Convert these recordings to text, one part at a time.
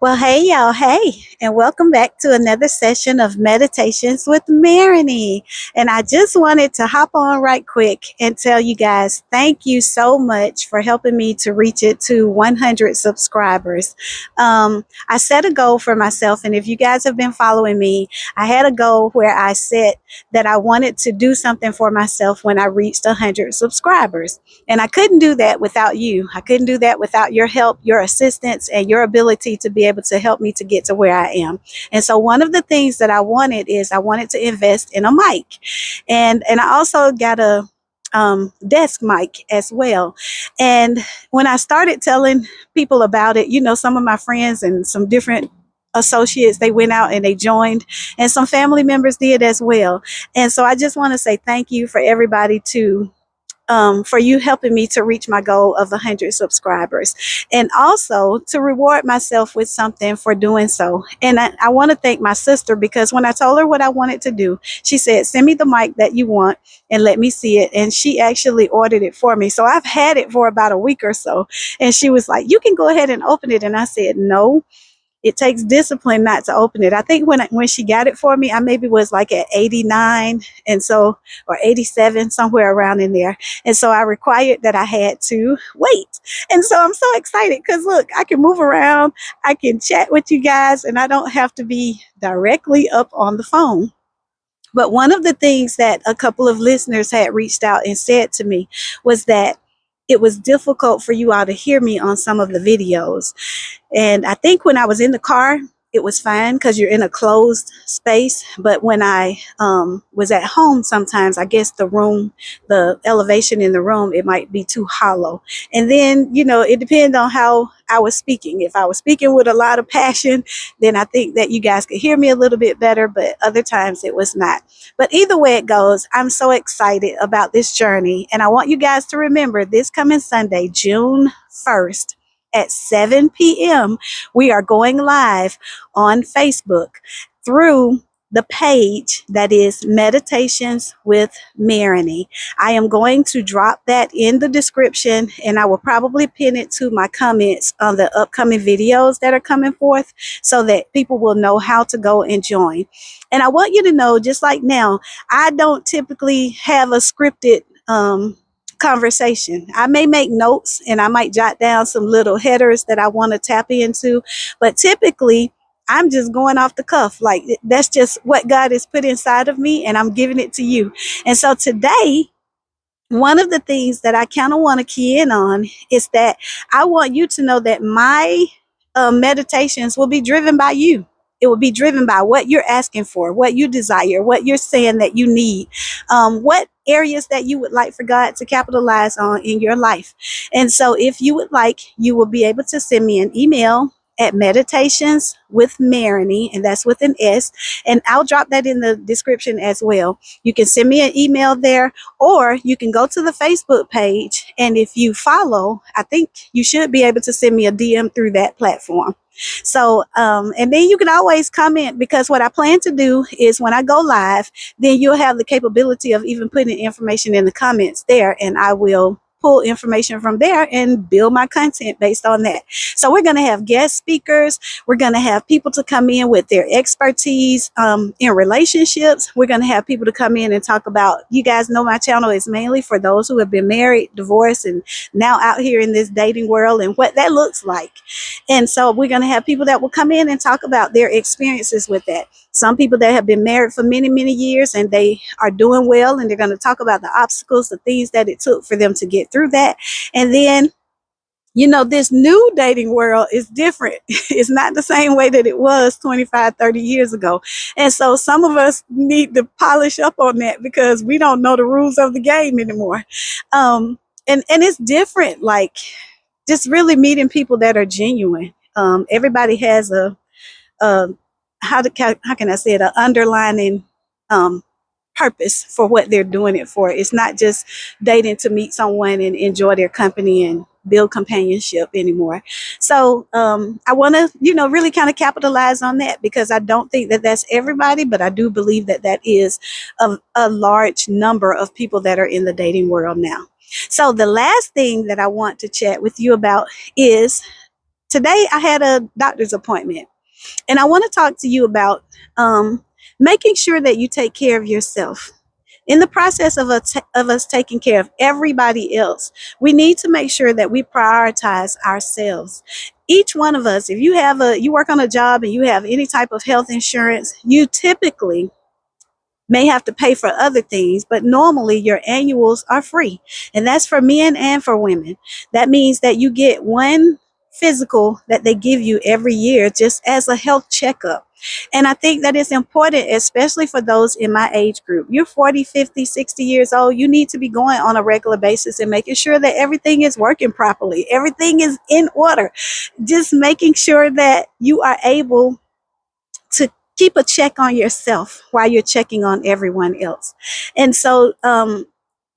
Well, hey, y'all. Hey, and welcome back to another session of Meditations with Marigny. And I just wanted to hop on right quick and tell you guys thank you so much for helping me to reach it to 100 subscribers. I set a goal for myself, and if you guys have been following me, I had a goal where I said that I wanted to do something for myself when I reached 100 subscribers. And I couldn't do that without you. I couldn't do that without your help, your assistance, and your ability to be able to help me to get to where I am. And so one of the things that I wanted is I wanted to invest in a mic. And I also got a desk mic as well. And when I started telling people about it, some of my friends and some different associates, they went out and they joined, and some family members did as well. And so I just want to say thank you for everybody for you helping me to reach my goal of 100 subscribers, and also to reward myself with something for doing so. And I want to thank my sister, because when I told her what I wanted to do, she said, send me the mic that you want and let me see it. And she actually ordered it for me. So I've had it for about a week or so. And she was like, you can go ahead and open it. And I said, no, it takes discipline not to open it. I think when she got it for me, I maybe was like at 89, and so, or 87, somewhere around in there. And so I required that I had to wait. And so I'm so excited because look, I can move around, I can chat with you guys, and I don't have to be directly up on the phone. But one of the things that a couple of listeners had reached out and said to me was that it was difficult for you all to hear me on some of the videos. And I think when I was in the car, it was fine because you're in a closed space. But when I was at home, sometimes I guess the elevation in the room, it might be too hollow. And then, it depends on how I was speaking. If I was speaking with a lot of passion, then I think that you guys could hear me a little bit better. But other times it was not. But either way it goes, I'm so excited about this journey. And I want you guys to remember this coming Sunday, June 1st, at 7 p.m., we are going live on Facebook through the page that is Meditations with Marigny. I am going to drop that in the description, and I will probably pin it to my comments on the upcoming videos that are coming forth so that people will know how to go and join. And I want you to know, just like now, I don't typically have a scripted conversation. I may make notes and I might jot down some little headers that I want to tap into, but typically I'm just going off the cuff. Like, that's just what God has put inside of me, and I'm giving it to you. And so today, one of the things that I kind of want to key in on is that I want you to know that my meditations will be driven by you. It will be driven by what you're asking for, what you desire, what you're saying that you need, what areas that you would like for God to capitalize on in your life. And so if you would like, you will be able to send me an email at meditationswithmarigny, and that's with an S, and I'll drop that in the description as well. You can send me an email there, or you can go to the Facebook page, and if you follow, I think you should be able to send me a DM through that platform. So, and then you can always comment, because what I plan to do is when I go live, then you'll have the capability of even putting information in the comments there, and I will pull information from there and build my content based on that. So we're going to have guest speakers. We're going to have people to come in with their expertise in relationships. We're going to have people to come in and talk about, you guys know my channel is mainly for those who have been married, divorced, and now out here in this dating world and what that looks like. And so we're going to have people that will come in and talk about their experiences with that. Some people that have been married for many, many years and they are doing well, and they're going to talk about the obstacles, the things that it took for them to get through that. And then, this new dating world is different. It's not the same way that it was 25, 30 years ago. And so some of us need to polish up on that because we don't know the rules of the game anymore. And it's different, like just really meeting people that are genuine. Everybody has a how can I say it, an underlining purpose for what they're doing it for. It's not just dating to meet someone and enjoy their company and build companionship anymore. So I want to, really kind of capitalize on that, because I don't think that that's everybody, but I do believe that that is a large number of people that are in the dating world now. So the last thing that I want to chat with you about is today I had a doctor's appointment, and I want to talk to you about making sure that you take care of yourself. In the process of us taking care of everybody else, we need to make sure that we prioritize ourselves. Each one of us, if you work on a job and you have any type of health insurance, you typically may have to pay for other things, but normally your annuals are free. And that's for men and for women. That means that you get one physical that they give you every year just as a health checkup. And I think that is important, especially for those in my age group. You're 40, 50, 60 years old. You need to be going on a regular basis and making sure that everything is working properly. Everything is in order. Just making sure that you are able to keep a check on yourself while you're checking on everyone else. And so,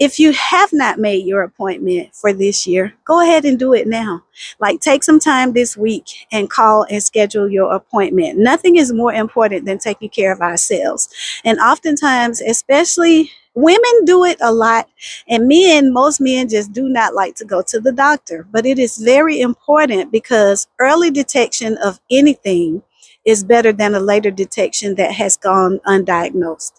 if you have not made your appointment for this year, go ahead and do it now. Like, take some time this week and call and schedule your appointment. Nothing is more important than taking care of ourselves. And oftentimes, especially women do it a lot, and most men just do not like to go to the doctor. But it is very important because early detection of anything is better than a later detection that has gone undiagnosed.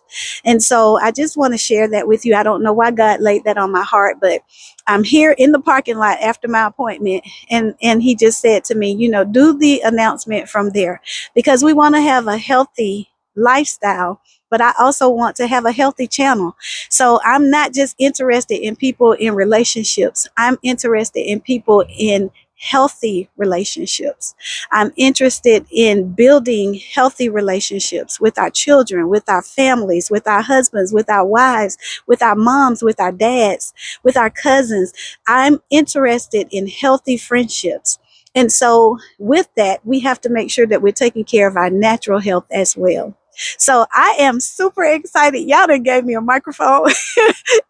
And so I just want to share that with you. I don't know why God laid that on my heart, but I'm here in the parking lot after my appointment, and he just said to me, do the announcement from there, because we want to have a healthy lifestyle, but I also want to have a healthy channel. So I'm not just interested in people in relationships. I'm interested in people in healthy relationships. I'm interested in building healthy relationships with our children, with our families, with our husbands, with our wives, with our moms, with our dads, with our cousins. I'm interested in healthy friendships. And so with that, we have to make sure that we're taking care of our natural health as well. So I am super excited. Y'all done gave me a microphone.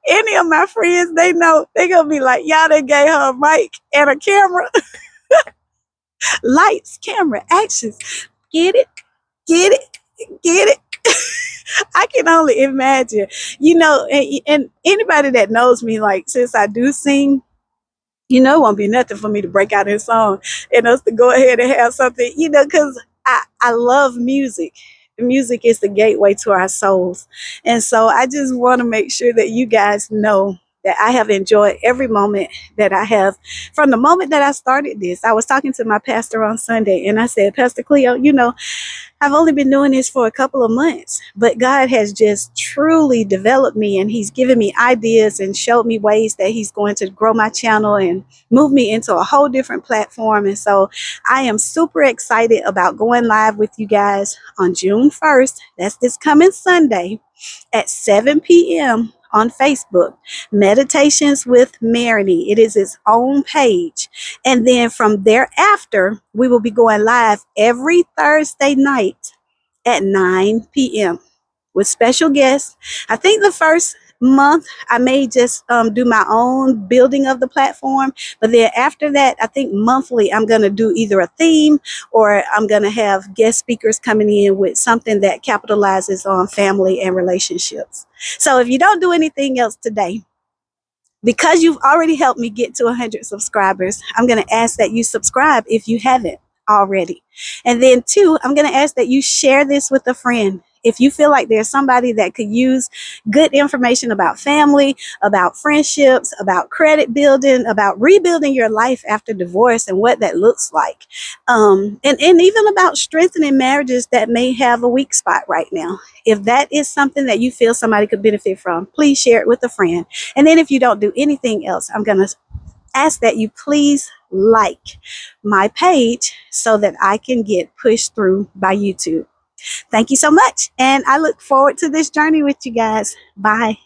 Any of my friends, they know they're going to be like, y'all done gave her a mic and a camera. Lights, camera, actions. Get it, get it, get it. I can only imagine, and anybody that knows me, like, since I do sing, it won't be nothing for me to break out in song and us to go ahead and have something, because I love music. Music is the gateway to our souls. And so I just want to make sure that you guys know that I have enjoyed every moment that I have from the moment that I started this. I was talking to my pastor on Sunday, and I said, Pastor Cleo, I've only been doing this for a couple of months, but God has just truly developed me, and he's given me ideas and showed me ways that he's going to grow my channel and move me into a whole different platform. And so I am super excited about going live with you guys on June 1st. That's this coming Sunday at 7 p.m. on Facebook, Meditations with Marigny. It is its own page. And then from thereafter, we will be going live every Thursday night at 9 p.m. with special guests. I think the first month I may just do my own building of the platform, but then after that, I think monthly I'm going to do either a theme, or I'm going to have guest speakers coming in with something that capitalizes on family and relationships. So if you don't do anything else today, because you've already helped me get to 100 subscribers, I'm going to ask that you subscribe if you haven't already. And then 2, I'm going to ask that you share this with a friend. If you feel like there's somebody that could use good information about family, about friendships, about credit building, about rebuilding your life after divorce and what that looks like, and even about strengthening marriages that may have a weak spot right now. If that is something that you feel somebody could benefit from, please share it with a friend. And then if you don't do anything else, I'm going to ask that you please like my page so that I can get pushed through by YouTube. Thank you so much. And I look forward to this journey with you guys. Bye.